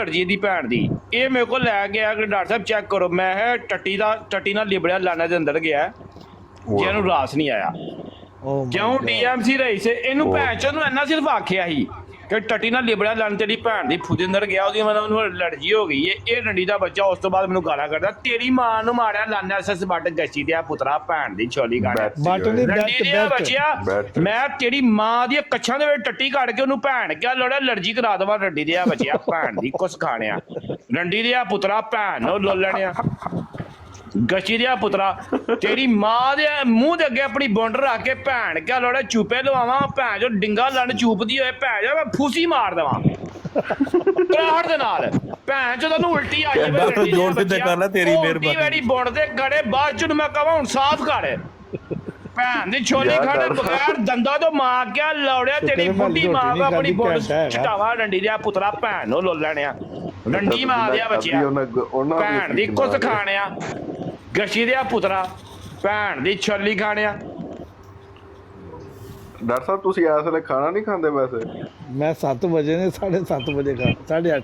ਜੀ ਦੀ ਭੈਣ ਦੀ ਇਹ ਮੇਰੇ ਕੋਲ ਲੈ ਗਿਆ ਕਿ ਡਾਕਟਰ ਸਾਹਿਬ ਚੈੱਕ ਕਰੋ। ਮੈਂ ਹੈ ਟੱਟੀ ਨਾਲ ਲਿਬੜਿਆ ਲਾਣਾ ਦੇ ਅੰਦਰ ਗਿਆ ਜਿਹਨੂੰ ਰਾਸ ਨਹੀਂ ਆਇਆ ਕਿਉਂ ਡੀਐਮਸੀ ਰਹੀ ਸੀ ਇਹਨੂੰ ਭੈਣ ਚੋਦ ਨੂੰ ਇੰਨਾ ਸਿਰਫ ਆਖਿਆ ਸੀ ਕਿ ਟੱਟੀ ਨਾਲ ਲਿਬੜਿਆ ਲਾਣ ਤੇਰੀ ਭੈਣ ਦੀ ਫੁੱਦੇ ਅੰਦਰ ਗਿਆ ਉਹਦੀ ਮਤਲਬ ਉਹਨੂੰ ਐਲਰਜੀ ਹੋ ਗਈ ਹੈ। ਇਹ ਡੰਡੀ ਦਾ ਬੱਚਾ ਉਸ ਤੋਂ ਬਾਅਦ ਮੈਨੂੰ ਗਾਲਾਂ ਕੱਢਦਾ ਤੇਰੀ ਮਾਂ ਨੂੰ ਮਾਰਿਆ ਲਾਣਾ ਐਸਐਸ ਬੱਟ ਗਸ਼ੀ ਦਿਆ ਪੁੱਤਰਾ ਭੈਣ ਦੀ ਛੋਲੀ ਗਾਣਾ ਬੱਚਿਆ ਮੈਂ ਤੇਰੀ ਮਾਂ ਦੀਆਂ ਕੱਛਾਂ ਦੇ ਵਿੱਚ ਟੱਟੀ ਕੱਢ ਕੇ ਉਹਨੂੰ ਭੈਣ ਕਿਹਾ ਲੋੜਾ ਐਲਰਜੀ ਕਰਾ ਦੇਵਾਂ ਡੰਡੀ ਦਿਆ ਬੱਚਿਆ ਭੈਣ ਦੀ ਕੁਛ ਖਾਣਿਆ ਡੰਡੀ ਦਿਆ ਪੁੱਤਰਾ ਭੈਣ ਨੂੰ ਲੋਲਣਿਆ ਗਸ਼ੀ ਦਿਆ ਪੁੱਤਰਾ ਤੇਰੀ ਮਾਂ ਦੇ ਮੂੰਹ ਦੇ ਅੱਗੇ ਆਪਣੀ ਬੁੰਡ ਰੱਖ ਕੇ ਭੈਣ ਕਿਆ ਲੋੜਾ ਚੂਪੇ ਲਵਾਵਾਂ ਭੈਣ ਜੋ ਡਿੰਗਾ ਲੰਨ ਚੂਪਦੀ ਹੋਏ ਭੈਣ ਜਾ ਮੈਂ ਫੂਸੀ ਮਾਰ ਦੇਵਾਂ ਕਰਾੜ ਦੇ ਨਾਲ ਭੈਣ ਜੋ ਤੈਨੂੰ ਉਲਟੀ ਆ ਜਾਵੇ ਜੋੜ ਸਿੱਧੇ ਕਰ ਲੈ ਤੇਰੀ ਮਿਹਰਬਾਨੀ ਮੇਰੀ ਬੁੰਡ ਦੇ ਗੜੇ ਬਾਅਦ ਚ ਮੈਂ ਕਹਾਂ ਹੁਣ ਸਾਫ਼ ਕਰ ਭੈਣ ਦੀ ਛੋਲੀ ਖਾਣੇ ਬਗੈਰ ਦੰਦਾ ਤੋਂ ਮਾਰ ਗਿਆ ਲੌੜਿਆ ਤੇਰੀ ਬੁੱਢੀ ਮਾਂ ਕੋ ਆਪਣੀ ਬੁੰਡ ਛਟਾਵਾ ਡੰਡੀ ਦਿਆ ਪੁੱਤਰਾ ਭੈਣ ਨੂੰ ਲੋਲਣਿਆ ਡੰਡੀ ਮਾਰ ਦਿਆ ਬੱਚਿਆ ਭੈਣ ਦੀ ਕੁੱਤ ਖਾਣਿਆ ਗਸ਼ੀ ਦਿਆ ਪੁੱਤਰਾ ਭੈਣ ਦੀ ਛੋਲੀ ਖਾਣਿਆ। ਡਾਕਟਰ ਸਾਹਿਬ ਤੁਸੀਂ ਇਸ ਵੇਲੇ ਖਾਣਾ ਨਹੀਂ ਖਾਂਦੇ ਵੈਸੇ? ਮੈਂ 7 ਵਜੇ ਨੇ 7:30 ਵਜੇ ਖਾ 8:30